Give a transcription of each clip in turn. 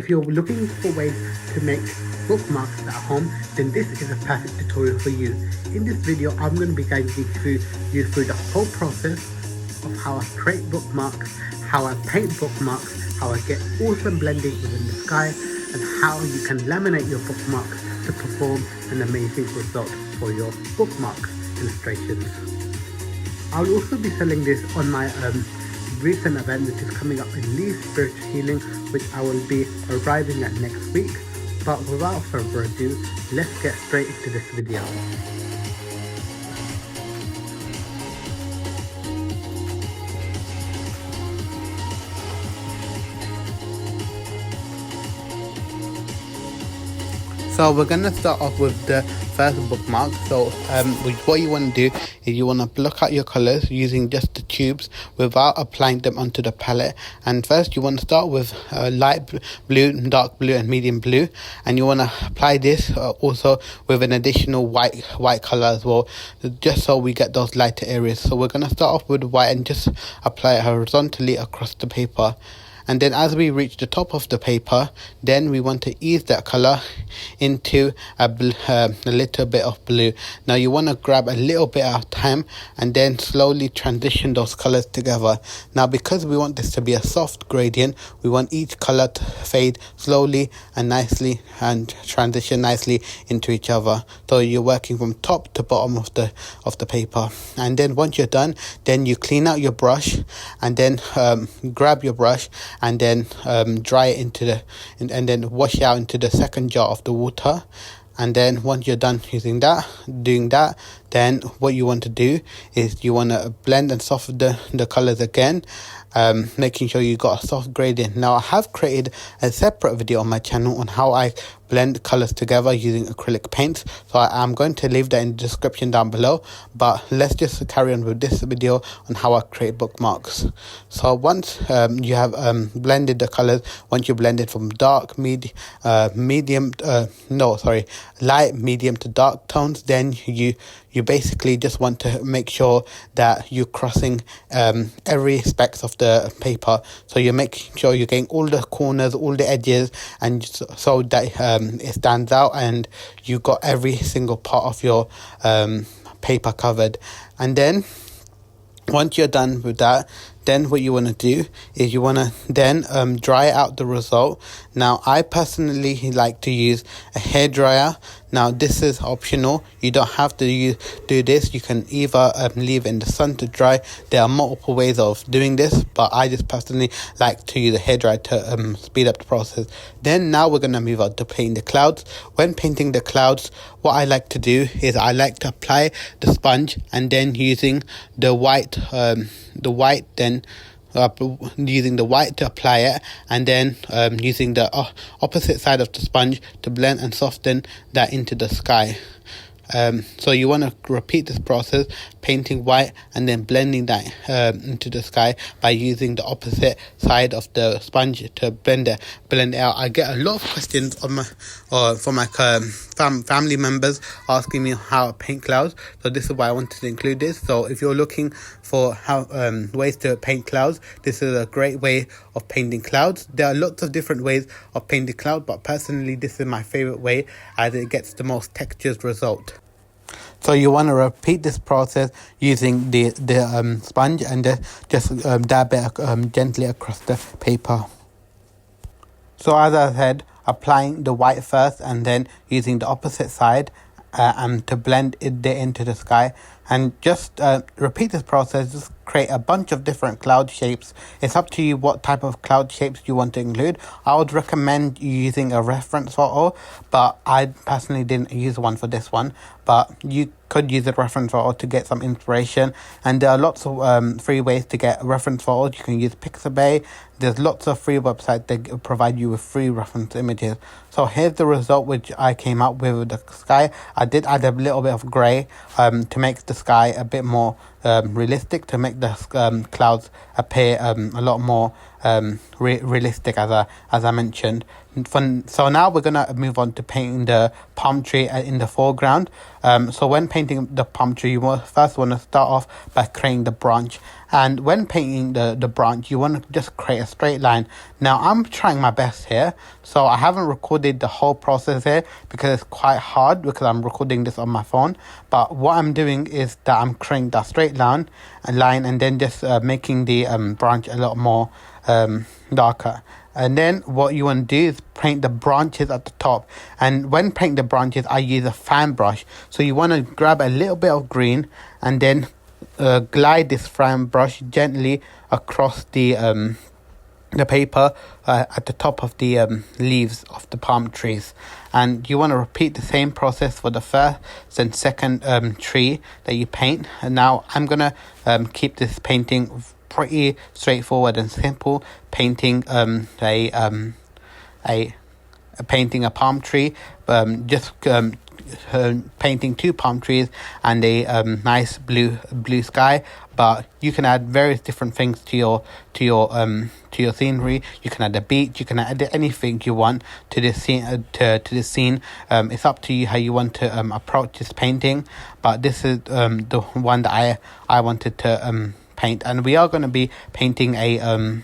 If you're looking for ways to make bookmarks at home, then this is a perfect tutorial for you. In this video, I'm going to be guiding you through the whole process of how I create bookmarks, how I paint bookmarks, how I get awesome blending within the sky, and how you can laminate your bookmarks to perform an amazing result for your bookmark illustrations. I'll also be selling this on my recent event which is coming up in Lee's Spiritual Healing, which I will be arriving at next week. But without further ado, let's get straight into this video. So we're going to start off with the first bookmark. So what you want to do is you want to block out your colors using just the tubes without applying them onto the palette. And first you want to start with light blue, dark blue and medium blue, and you want to apply this also with an additional white color as well, just so we get those lighter areas. So we're going to start off with white and just apply it horizontally across the paper. And then as we reach the top of the paper, then we want to ease that color into a little bit of blue. Now you want to grab a little bit at a time and then slowly transition those colors together. Now because we want this to be a soft gradient, we want each color to fade slowly and nicely and transition nicely into each other. So you're working from top to bottom of the paper. And then once you're done, then you clean out your brush and then grab your brush and then dry it into and then wash it out into the second jar of the water. And then once you're done doing that, then what you want to do is you want to blend and soften the colors again, making sure you got a soft gradient. Now I have created a separate video on my channel on how I blend colors together using acrylic paints, so I'm going to leave that in the description down below. But let's just carry on with this video on how I create bookmarks. So once you have blended the colors, once you blend it from light, medium to dark tones, then you basically just want to make sure that you're crossing every aspect of the paper. So you make sure you're getting all the corners, all the edges, and so that it stands out and you got every single part of your paper covered. And then once you're done with that, then what you want to do is you want to then dry out the result. Now I personally like to use a hairdryer. Now this is optional, you don't have to do this. You can either leave it in the sun to dry. There are multiple ways of doing this, but I just personally like to use a hairdryer to speed up the process. Then now we're going to move on to painting the clouds. When painting the clouds, what I like to do is I like to apply the sponge and then using the white using the white to apply it, and then using the opposite side of the sponge to blend and soften that into the sky. So you want to repeat this process, painting white and then blending that into the sky by using the opposite side of the sponge to blend it out. I get a lot of questions from my family members asking me how I paint clouds, so this is why I wanted to include this. So if you're looking for how ways to paint clouds, this is a great way of painting clouds. There are lots of different ways of painting clouds, but personally this is my favorite way as it gets the most textured result. So you want to repeat this process using the sponge and just dab it gently across the paper. So as I said, applying the white first and then using the opposite side and to blend it into the sky, and just repeat this process. Just create a bunch of different cloud shapes. It's up to you what type of cloud shapes you want to include. I would recommend using a reference photo, but I personally didn't use one for this one. But you could use a reference photo to get some inspiration, and there are lots of free ways to get reference photos. You can use Pixabay. There's lots of free websites that provide you with free reference images. So here's the result which I came up with the sky. I did add a little bit of grey to make the sky a bit more realistic, to make the clouds appear a lot more realistic, as I mentioned. So now we're gonna move on to painting the palm tree in the foreground. So when painting the palm tree, you first want to start off by creating the branch. And when painting the branch, you want to just create a straight line. Now I'm trying my best here, so I haven't recorded the whole process here because it's quite hard because I'm recording this on my phone. But what I'm doing is that I'm creating that straight line and then just making the branch a lot more darker. And then what you want to do is paint the branches at the top. And when painting the branches, I use a fan brush. So you want to grab a little bit of green and then glide this fan brush gently across the paper at the top of the leaves of the palm trees. And you want to repeat the same process for the first and second tree that you paint. And now I'm going to keep this painting pretty straightforward and simple, painting painting a palm tree, painting two palm trees and a nice blue sky. But you can add various different things to your scenery. You can add a beach. You can add anything you want to this scene. To this scene, it's up to you how you want to approach this painting. But this is the one that I wanted to paint, and we are going to be painting a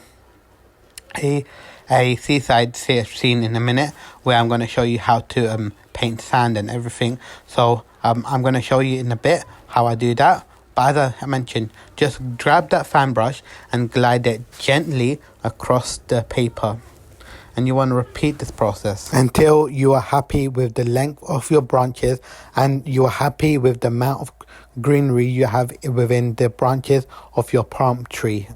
seaside scene in a minute, where I'm going to show you how to paint sand and everything. So I'm going to show you in a bit how I do that. But as I mentioned, just grab that fan brush and glide it gently across the paper. And you want to repeat this process until you are happy with the length of your branches and you are happy with the amount of greenery you have within the branches of your palm tree.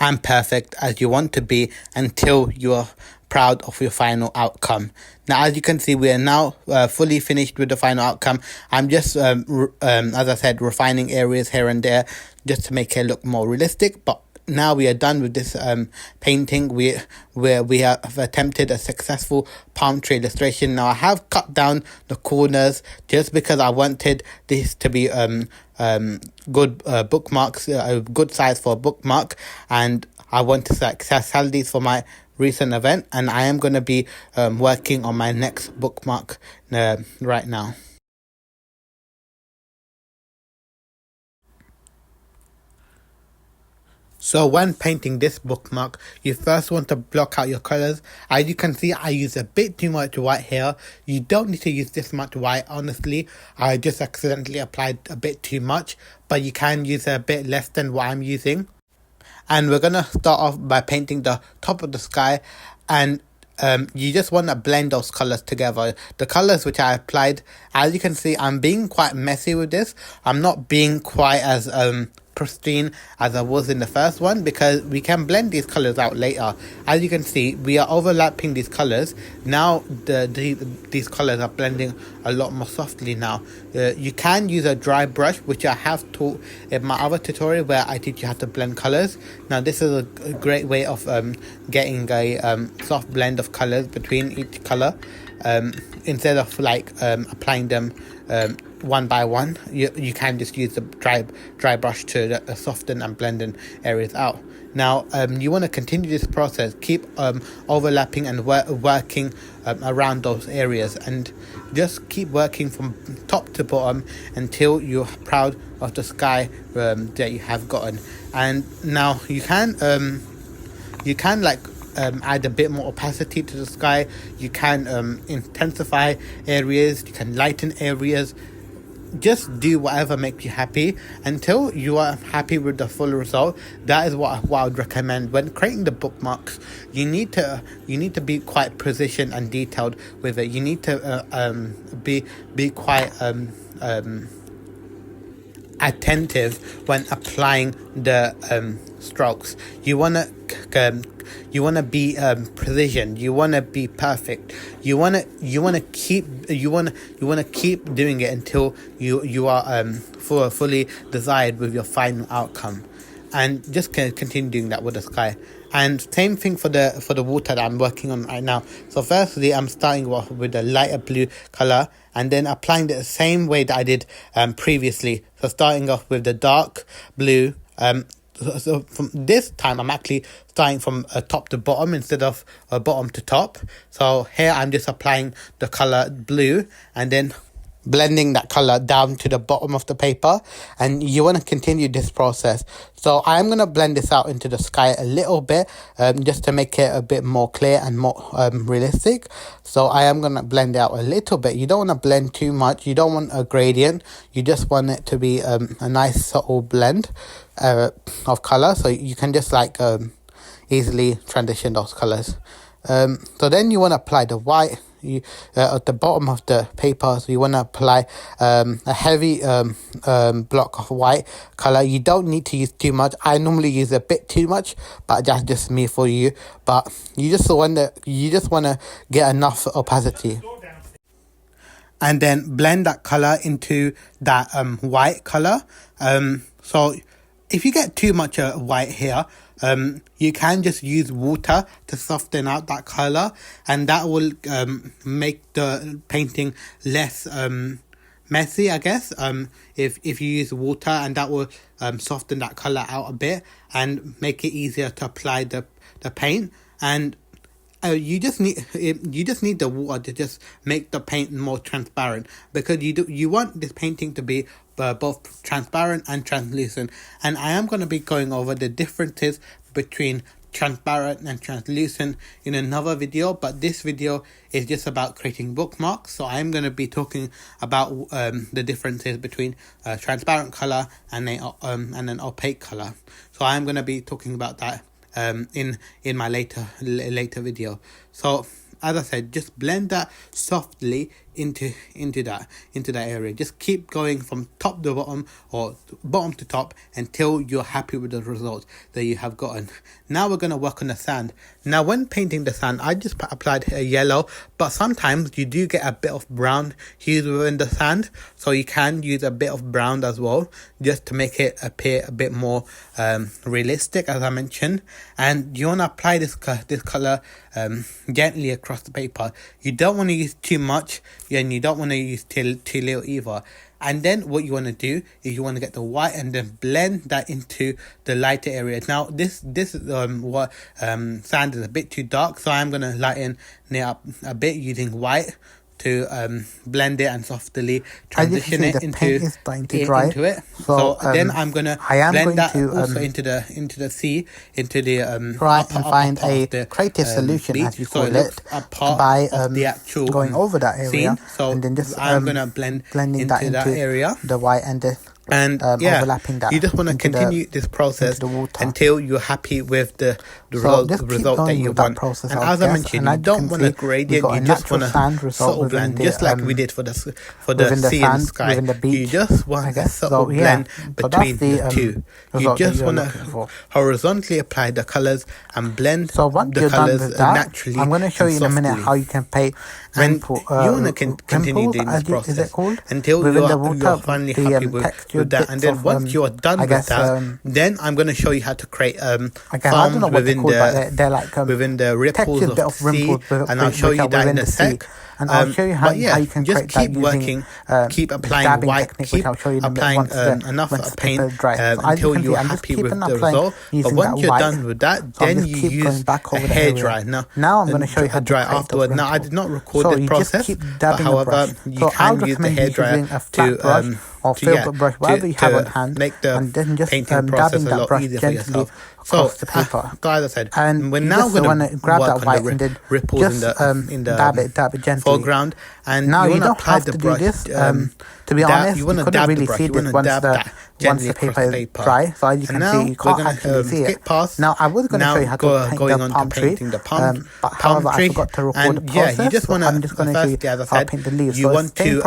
And perfect as you want to be until you are proud of your final outcome. Now, as you can see, we are now fully finished with the final outcome. I'm just, as I said, refining areas here and there just to make it look more realistic. But now we are done with this painting. We have attempted a successful palm tree illustration. Now I have cut down the corners just because I wanted this to be good bookmarks, a good size for a bookmark, and I want to sell these for my recent event, and I am going to be working on my next bookmark right now. So when painting this bookmark, you first want to block out your colors. As you can see, I use a bit too much white here. You don't need to use this much white, honestly. I just accidentally applied a bit too much, but you can use a bit less than what I'm using. And we're going to start off by painting the top of the sky. And you just want to blend those colors together. The colors which I applied, as you can see, I'm being quite messy with this. I'm not being quite as pristine as I was in the first one, because we can blend these colors out later. As you can see, we are overlapping these colors. Now these colors are blending a lot more softly now. You can use a dry brush, which I have taught in my other tutorial where I teach you how to blend colors. Now this is a great way of getting a soft blend of colors between each color, instead of like applying them one by one. You can just use the dry brush to soften and blending areas out. Now you want to continue this process, keep overlapping and working around those areas, and just keep working from top to bottom until you're proud of the sky that you have gotten. And now you can like add a bit more opacity to the sky. You can intensify areas, you can lighten areas. Just do whatever makes you happy until you are happy with the full result. That is what I would recommend when creating the bookmarks. You need to be quite precision and detailed with it. You need to be quite attentive when applying the strokes. You wanna be precision. You wanna be perfect. You wanna keep doing it until you are fully desired with your final outcome, and just continue doing that with the sky. And same thing for the water that I'm working on right now. So firstly, I'm starting off with the lighter blue color, and then applying it the same way that I did previously. So starting off with the dark blue. So from this time, I'm actually starting from top to bottom instead of bottom to top. So here I'm just applying the color blue and then blending that color down to the bottom of the paper, and you want to continue this process. So I'm going to blend this out into the sky a little bit, just to make it a bit more clear and more realistic. So I am going to blend it out a little bit. You don't want to blend too much. You don't want a gradient. You just want it to be a nice subtle blend of color, so you can just like easily transition those colors. So then you want to apply the white. At the bottom of the paper, so you want to apply a heavy block of white color. You don't need to use too much. I normally use a bit too much, but that's just me for you. But you just want to get enough opacity, and then blend that color into that white color. So if you get too much white here, you can just use water to soften out that color, and that will make the painting less messy, I guess. If you use water, and that will soften that color out a bit and make it easier to apply the paint. And you just need the water to just make the paint more transparent, because you want this painting to be both transparent and translucent. And I am going to be going over the differences between transparent and translucent in another video, but this video is just about creating bookmarks. So I'm going to be talking about the differences between transparent color and an opaque color. So I'm going to be talking about that in my later video. So as I said, just blend that softly into that area. Just keep going from top to bottom, or bottom to top, until you're happy with the results that you have gotten. Now we're going to work on the sand. Now when painting the sand, I just applied a yellow, but sometimes you do get a bit of brown hues within the sand, so you can use a bit of brown as well, just to make it appear a bit more realistic, as I mentioned. And you want to apply this color gently across the paper. You don't want to use too much, and you don't want to use too little either. And then what you want to do is you want to get the white and then blend that into the lighter areas. Now this sand is a bit too dark, so I'm going to lighten it up a bit using white to blend it and softly transition it into it. So then I'm gonna blend that also into the sea, into the try and find a creative solution, as you call it, by the actual going over that area, scene. So and then just I'm gonna blending that into that area, the white and the And overlapping that you just want to continue this process until you're happy with the result that you want. And as I mentioned, you don't want a gradient, you just want a subtle blend, just like we did for the sea and the sky. You just want a subtle blend between the two. You just want to horizontally apply the colours and blend the colours naturally. I'm going to show you in a minute how you can paint. When you want to continue doing this process until you're finally happy with that, and then once you're done with that, then I'm going to show you how to create forms within the ripples of the sea, and I'll show you that in a sec. And I'll show you how you can just create keep working, keep applying white, keep applying enough paint until you're happy with the result. But once you're done with that, then you use a hairdryer. Now I'm going to show you how to dry afterward. Now I did not record the process, but however, you can use the hairdryer to or filbert brush, whatever you have on hand, make the painting process a lot easier for yourself. So, guys, I said, and we're now going to grab work that white on and the then ripples in the dab it gently. Foreground, and now you don't apply have the to brush, do this. To be honest, you couldn't really see this once the paper is dry. So as you can see, you can't actually see it. Now I was going to show you how to paint the palm tree, but however I forgot to record the process. You just want to, I'm just going to show you how to paint the leaves. You want to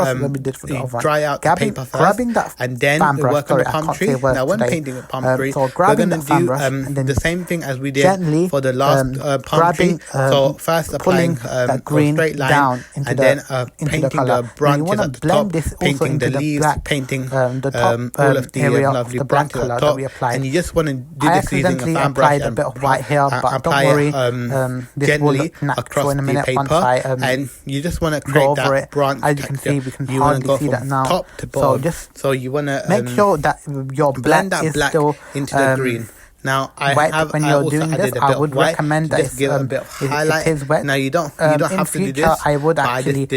dry out the paper first, and then work on the palm tree. Now when painting the palm tree, we're going to do the same thing as we did for the last palm tree. So first applying a straight line, and then painting the branches at the top, painting the leaves, painting the top all of the lovely branches at the top, and you just want to do this using a fan brush and apply gently across the paper, and you just want to create that branch as you can see, we can you want to go see that from now. top to bottom, so you want to make sure that your blend that black into the green. Now I would recommend that just give a bit of highlight. If it is wet, now you don't have to do this. I would actually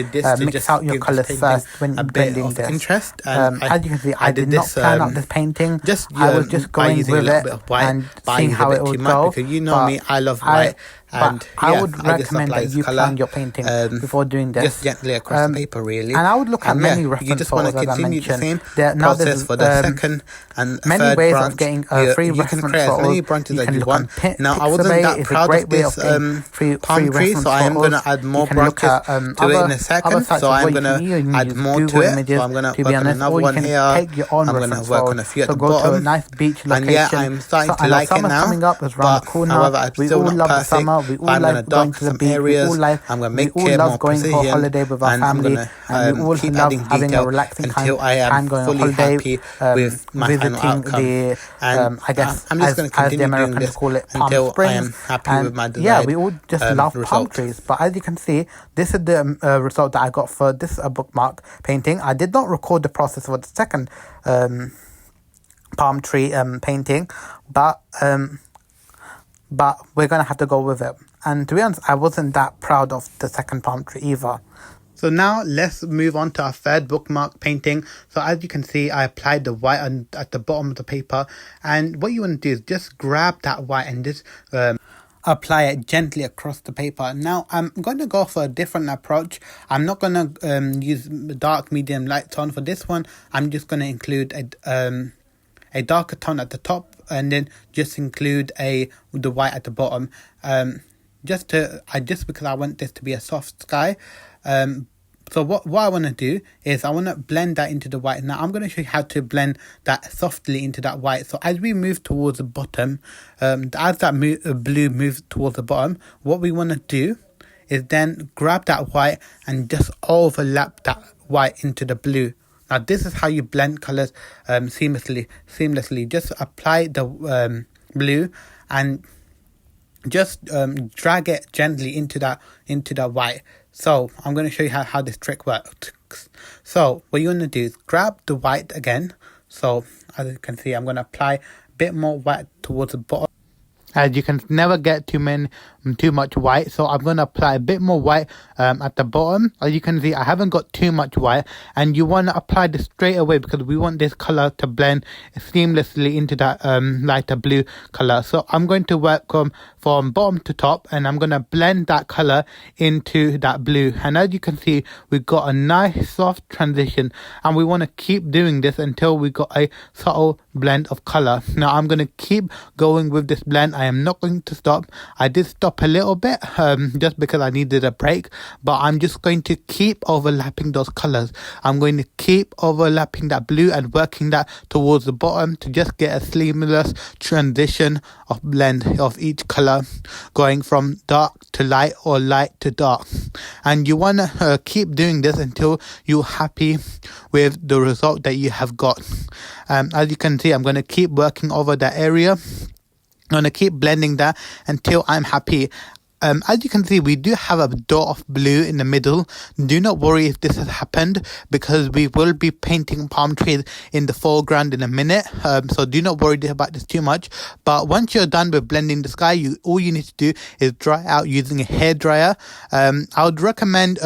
mix out your colours first when blending this. Interest. As you can see, I did not plan out this painting. I was just going with it and seeing how it would go. Because you know me, I love white. And I would recommend that you plan your painting before doing this. Just gently across the paper, really. And I would look at many reference you just want to continue the same now process for the second and many third ways branch. of getting free you reference can create as many branches as you want. Now I wasn't that proud of this palm tree, so I am going to add more branches to it in a second. So I'm going to add more to it. So I'm going to work on another one here. I'm going to work on a few at the bottom. To a nice beach location. And yeah, I'm starting to like it now. But however, I'm still not perfect. We all like going to the beach. Areas. We all like, I'm going to make we all it love more going precision, for a holiday with our family, and we all keep love adding having a relaxing until time I am going fully on holiday, happy with my final outcome. The, I guess I'm just going to continue the Americans doing this call it Palm until Springs. I am happy with my desired yeah, we all just love result. palm trees. But as you can see, this is the result that I got for this bookmark painting. I did not record the process for the second palm tree painting, but we're going to have to go with it. And to be honest, I wasn't that proud of the second palm tree either. So now let's move on to our third bookmark painting. So as you can see, I applied the white at the bottom of the paper. And what you want to do is just grab that white and just apply it gently across the paper. Now I'm going to go for a different approach. I'm not going to use dark, medium, light tone for this one. I'm just going to include a darker tone at the top, and then just include the white at the bottom. Just because I want this to be a soft sky. So what I want to do is I want to blend that into the white. Now I'm going to show you how to blend that softly into that white. So as we move towards the bottom, as that blue moves towards the bottom, what we want to do is then grab that white and just overlap that white into the blue. Now this is how you blend colours seamlessly. Just apply the blue and just drag it gently into that white. So I'm going to show you how this trick works. So what you want to do is grab the white again. So as you can see, I'm going to apply a bit more white towards the bottom. as you can never get too much white. So I'm going to apply a bit more white at the bottom. As you can see, I haven't got too much white, and you want to apply this straight away because we want this color to blend seamlessly into that lighter blue color. So I'm going to work from bottom to top, and I'm going to blend that color into that blue. And as you can see, we've got a nice soft transition, and we want to keep doing this until we got a subtle blend of color. Now I'm going to keep going with this blend. I am not going to stop. I did stop a little bit just because I needed a break, but I'm just going to keep overlapping those colors. I'm going to keep overlapping that blue and working that towards the bottom to just get a seamless transition of blend of each color, going from dark to light or light to dark. And you want to keep doing this until you're happy with the result that you have got. As you can see, I'm going to keep working over that area. I'm going to keep blending that until I'm happy. As you can see, we do have a dot of blue in the middle. Do not worry if this has happened, because we will be painting palm trees in the foreground in a minute. So do not worry about this too much. But once you're done with blending the sky, all you need to do is dry out using a hairdryer. I would recommend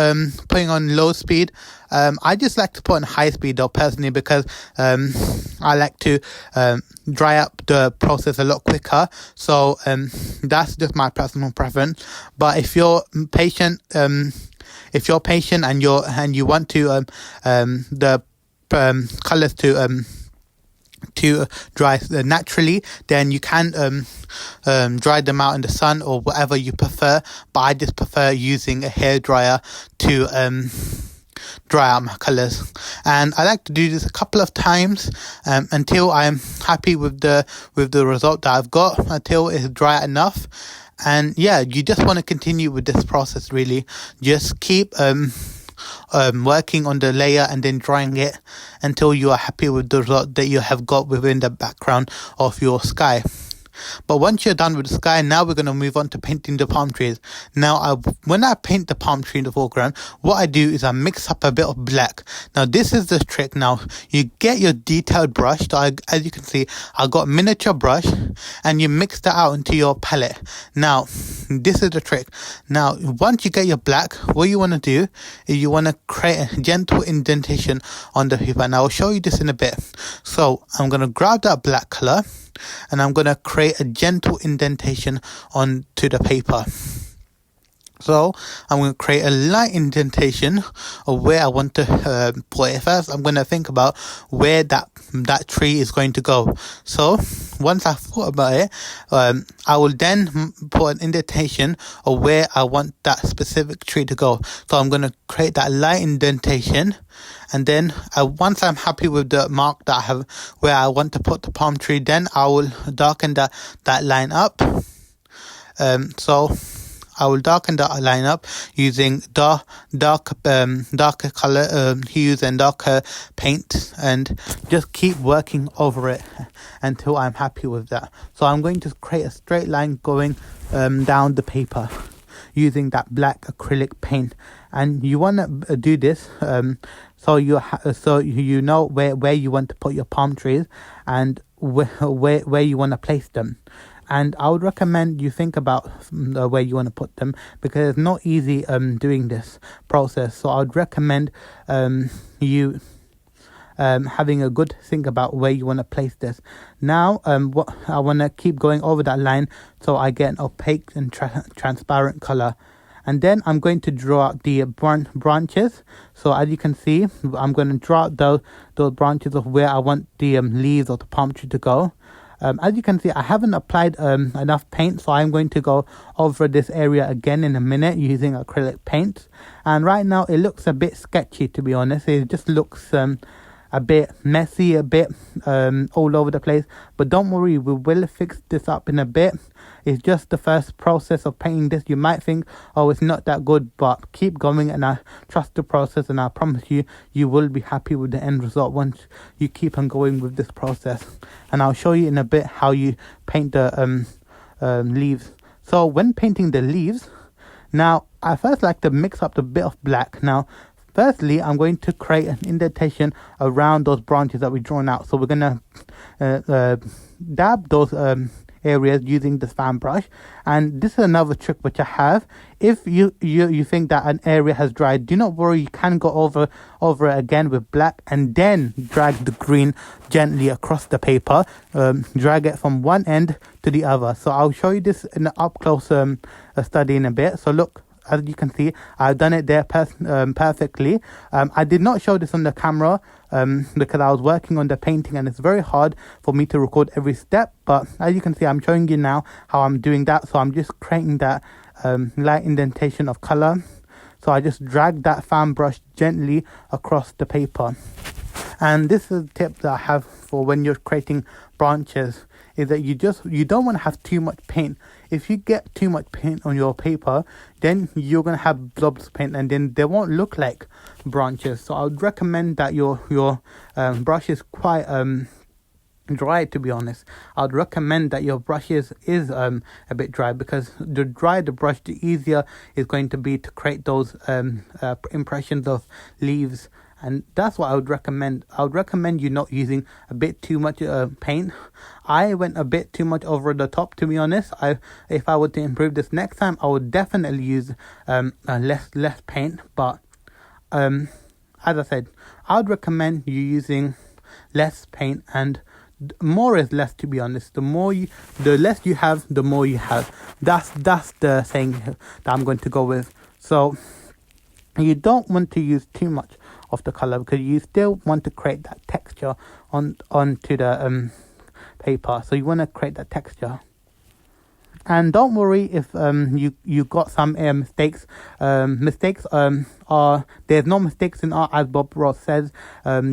putting on low speed. I just like to put on high speed though, personally, because I like to dry up the process a lot quicker. So that's just my personal preference. But if you're patient, and you want to the colors to dry naturally, then you can dry them out in the sun or whatever you prefer. But I just prefer using a hairdryer to dry out my colors, and I like to do this a couple of times until I'm happy with the result that I've got, until it's dry enough. And yeah, you just want to continue with this process, really. Just keep working on the layer and then drying it until you are happy with the result that you have got within the background of your sky. But once you're done with the sky, now we're going to move on to painting the palm trees. Now, when I paint the palm tree in the foreground, what I do is I mix up a bit of black. Now, this is the trick. Now, you get your detailed brush. So as you can see, I got a miniature brush, and you mix that out into your palette. Now, this is the trick. Now, once you get your black, what you want to do is you want to create a gentle indentation on the paper. And I'll show you this in a bit. So, I'm going to grab that black color, and I'm going to create a gentle indentation onto the paper. So I'm going to create a light indentation of where I want to put it. First, I'm going to think about where that tree is going to go. So once I've thought about it, I will then put an indentation of where I want that specific tree to go. So I'm going to create that light indentation. And then once I'm happy with the mark that I have where I want to put the palm tree, then I will darken that line up. So I will darken that line up using darker color hues and darker paint, and just keep working over it until I'm happy with that. So I'm going to create a straight line going down the paper using that black acrylic paint. And you want to do this so you know where you want to put your palm trees and where you want to place them. And I would recommend you think about where you want to put them, because it's not easy doing this process. So I would recommend you having a good think about where you want to place this. Now what I want to keep going over that line so I get an opaque and transparent color. And then I'm going to draw out the branches. So as you can see, I'm going to draw out those branches of where I want the leaves of the palm tree to go. As you can see, I haven't applied enough paint, so I'm going to go over this area again in a minute using acrylic paint. And right now it looks a bit sketchy, to be honest. It just looks a bit messy, a bit all over the place. But don't worry, we will fix this up in a bit. It's just the first process of painting this. You might think, oh, it's not that good, but keep going, and I trust the process, and I promise you, you will be happy with the end result once you keep on going with this process. And I'll show you in a bit how you paint the leaves. So when painting the leaves, now I first like to mix up the bit of black. Now, firstly, I'm going to create an indentation around those branches that we've drawn out. So we're going to dab those areas using this fan brush. And this is another trick which I have. If you think that an area has dried, do not worry, you can go over it again with black and then drag the green gently across the paper. Drag it from one end to the other. So I'll show you this in an up close study in a bit. So look, as you can see, I've done it there perfectly. I did not show this on the camera because I was working on the painting and it's very hard for me to record every step. But as you can see, I'm showing you now how I'm doing that. So I'm just creating that light indentation of color. So I just drag that fan brush gently across the paper. And this is a tip that I have for when you're creating branches, is that you don't want to have too much paint. If you get too much paint on your paper, then you're going to have blobs of paint and then they won't look like branches. So I would recommend that your brush is quite dry, to be honest. I would recommend that your brush is a bit dry, because the drier the brush, the easier it's going to be to create those impressions of leaves. And that's what I would recommend. I would recommend you not using a bit too much paint. I went a bit too much over the top, to be honest. If I were to improve this next time, I would definitely use less paint. But as I said, I would recommend you using less paint, and more is less, to be honest. The less you have, the more you have. That's the saying that I'm going to go with. So you don't want to use too much of the color, because you still want to create that texture onto the paper. So you want to create that texture. And don't worry if you got some mistakes. Mistakes are, there's no mistakes in art, as Bob Ross says.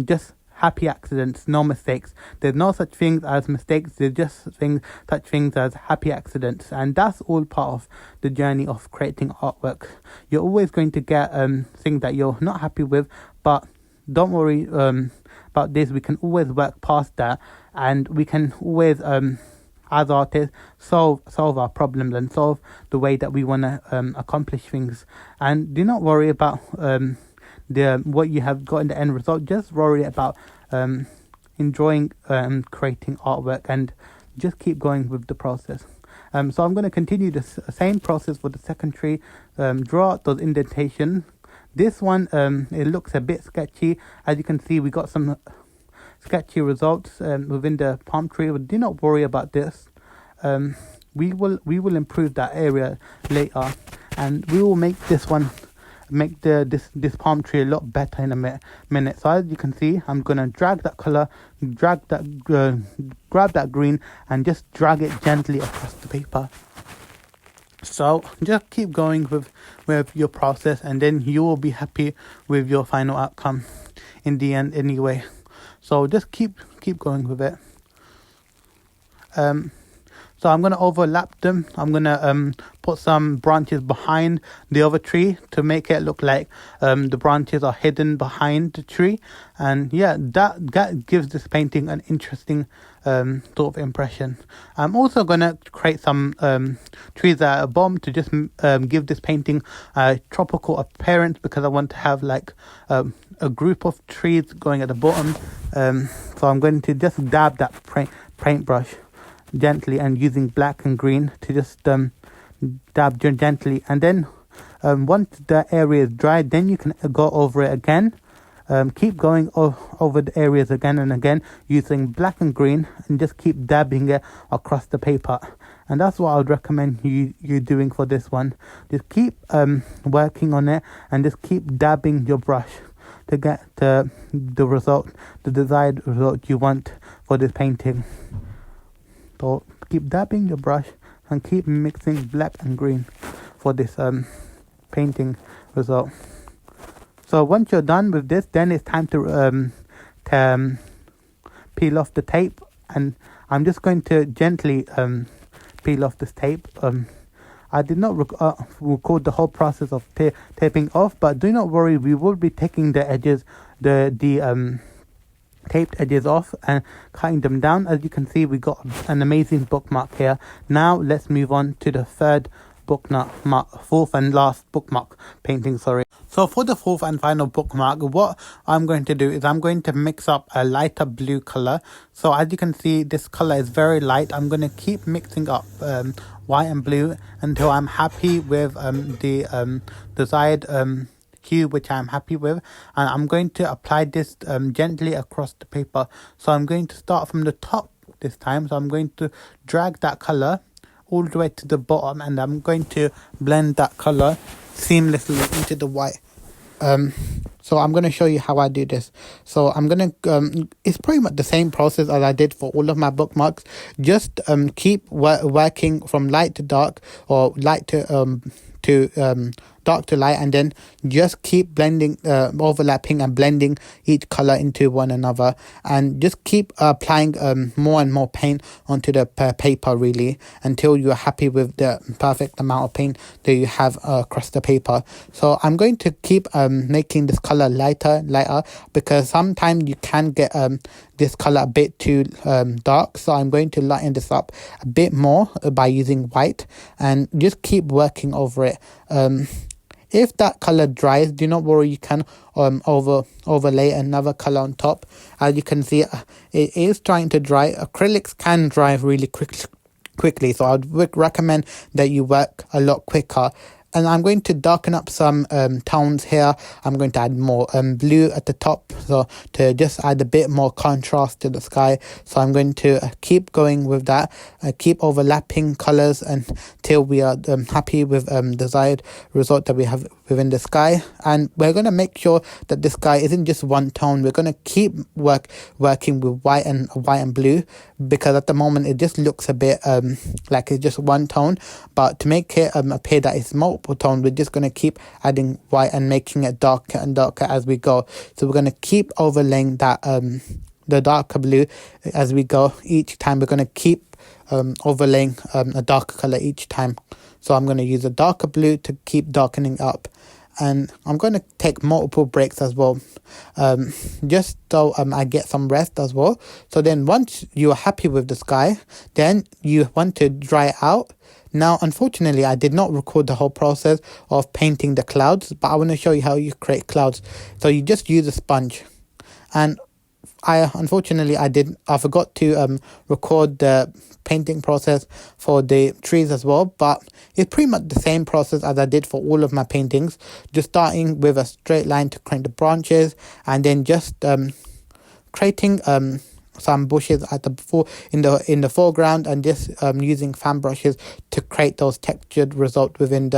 Just happy accidents, no mistakes. There's no such things as mistakes. There's just such things as happy accidents, and that's all part of the journey of creating artwork. You're always going to get things that you're not happy with, but don't worry about this. We can always work past that, and we can always as artists solve our problems and solve the way that we want to accomplish things. And do not worry about what you have got in the end result. Just worry about enjoying creating artwork, and just keep going with the process. So I'm going to continue the same process for the second tree. Draw out those indentations. This one, it looks a bit sketchy. As you can see, we got some sketchy results within the palm tree, but do not worry about this. We will improve that area later, and we will make this palm tree a lot better in a minute. So as you can see, I'm gonna drag that color, grab that green, and just drag it gently across the paper. So just keep going with your process, and then you will be happy with your final outcome in the end anyway. So just keep going with it. So I'm going to overlap them. I'm going to put some branches behind the other tree to make it look like the branches are hidden behind the tree. And yeah, that gives this painting an interesting sort of impression. I'm also going to create some trees at a bottom to just give this painting a tropical appearance, because I want to have like a group of trees going at the bottom. So I'm going to just dab that paintbrush gently, and using black and green to just dab gently. And then once the area is dry, then you can go over it again. Keep going over the areas again and again using black and green, and just keep dabbing it across the paper. And that's what I would recommend you doing for this one. Just keep working on it, and just keep dabbing your brush to get the desired result you want for this painting. So keep dabbing your brush and keep mixing black and green for this painting result. So once you're done with this, then it's time to peel off the tape. And I'm just going to gently peel off this tape. I did not record the whole process of taping off, but do not worry, we will be taking the edges, the taped edges off and cutting them down. As you can see, we got an amazing bookmark here. Now let's move on to the third fourth and last bookmark painting, sorry. So for the fourth and final bookmark, what I'm going to do is I'm going to mix up a lighter blue color. So as you can see, this color is very light. I'm going to keep mixing up white and blue until I'm happy with the desired hue which I'm happy with, and I'm going to apply this gently across the paper. So I'm going to start from the top this time. So I'm going to drag that color all the way to the bottom, and I'm going to blend that color seamlessly into the white. So I'm going to show you how I do this. So I'm going to it's pretty much the same process as I did for all of my bookmarks. Just keep working from light to dark, or light to dark to light, and then just keep blending, overlapping and blending each color into one another, and just keep applying more and more paint onto the paper, really, until you're happy with the perfect amount of paint that you have across the paper. So I'm going to keep making this color lighter, because sometimes you can get this color a bit too dark. So I'm going to lighten this up a bit more by using white, and just keep working over it. If that color dries, do not worry, you can overlay another color on top. As you can see, it is trying to dry. Acrylics can dry really quickly, so I would recommend that you work a lot quicker. And I'm going to darken up some tones here. I'm going to add more blue at the top, so to just add a bit more contrast to the sky. So I'm going to keep going with that, keep overlapping colors until we are happy with desired result that we have within the sky. And we're going to make sure that the sky isn't just one tone. We're going to keep working with white and blue, because at the moment it just looks a bit like it's just one tone. But to make it appear that it's multiple tone, we're just going to keep adding white and making it darker and darker as we go. So we're going to keep overlaying that the darker blue as we go. Each time we're going to keep overlaying a darker color each time. So I'm going to use a darker blue to keep darkening up, and I'm going to take multiple breaks as well, just so I get some rest as well. So then once you're happy with the sky, then you want to dry it out. Now, unfortunately, I did not record the whole process of painting the clouds, but I want to show you how you create clouds. So you just use a sponge, and I forgot to record the painting process for the trees as well, but it's pretty much the same process as I did for all of my paintings, just starting with a straight line to create the branches, and then just creating some bushes at in the foreground, and just using fan brushes to create those textured results within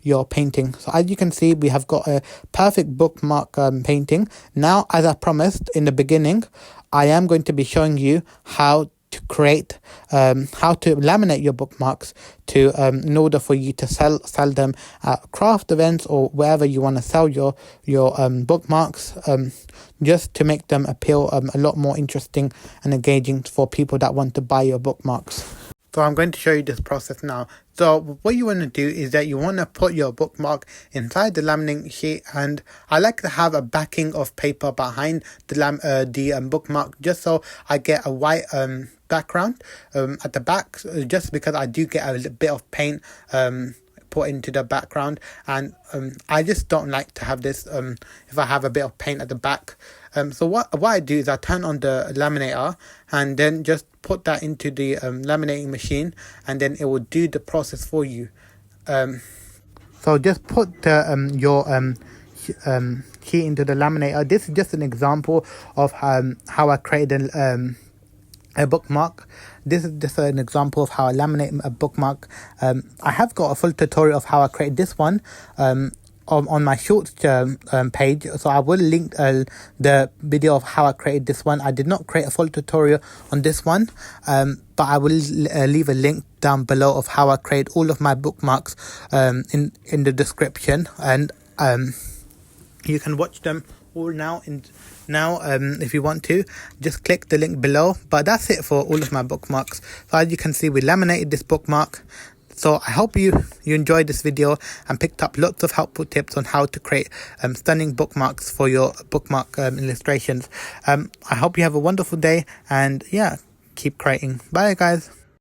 your painting. So as you can see, we have got a perfect bookmark painting. Now, as I promised in the beginning, I am going to be showing you how to create, how to laminate your bookmarks to in order for you to sell them at craft events or wherever you want to sell your bookmarks, just to make them appeal a lot more interesting and engaging for people that want to buy your bookmarks. So I'm going to show you this process now. So what you want to do is that you want to put your bookmark inside the laminating sheet, and I like to have a backing of paper behind the bookmark, just so I get a white background at the back, just because I do get a little bit of paint put into the background, and I just don't like to have this if I have a bit of paint at the back. So what I do is I turn on the laminator and then just put that into the laminating machine, and then it will do the process for you. So just put your key into the laminator. This is just an example of how I created a bookmark. This is just an example of how I laminate a bookmark. I have got a full tutorial of how I create this one on my shorts page, so I will link the video of how I created this one. I did not create a full tutorial on this one, but I will leave a link down below of how I create all of my bookmarks in the description, and you can watch them all now. If you want to, just click the link below. But that's it for all of my bookmarks. So as you can see, we laminated this bookmark. So I hope you enjoyed this video and picked up lots of helpful tips on how to create stunning bookmarks for your bookmark illustrations. I hope you have a wonderful day, and yeah, keep creating. Bye guys.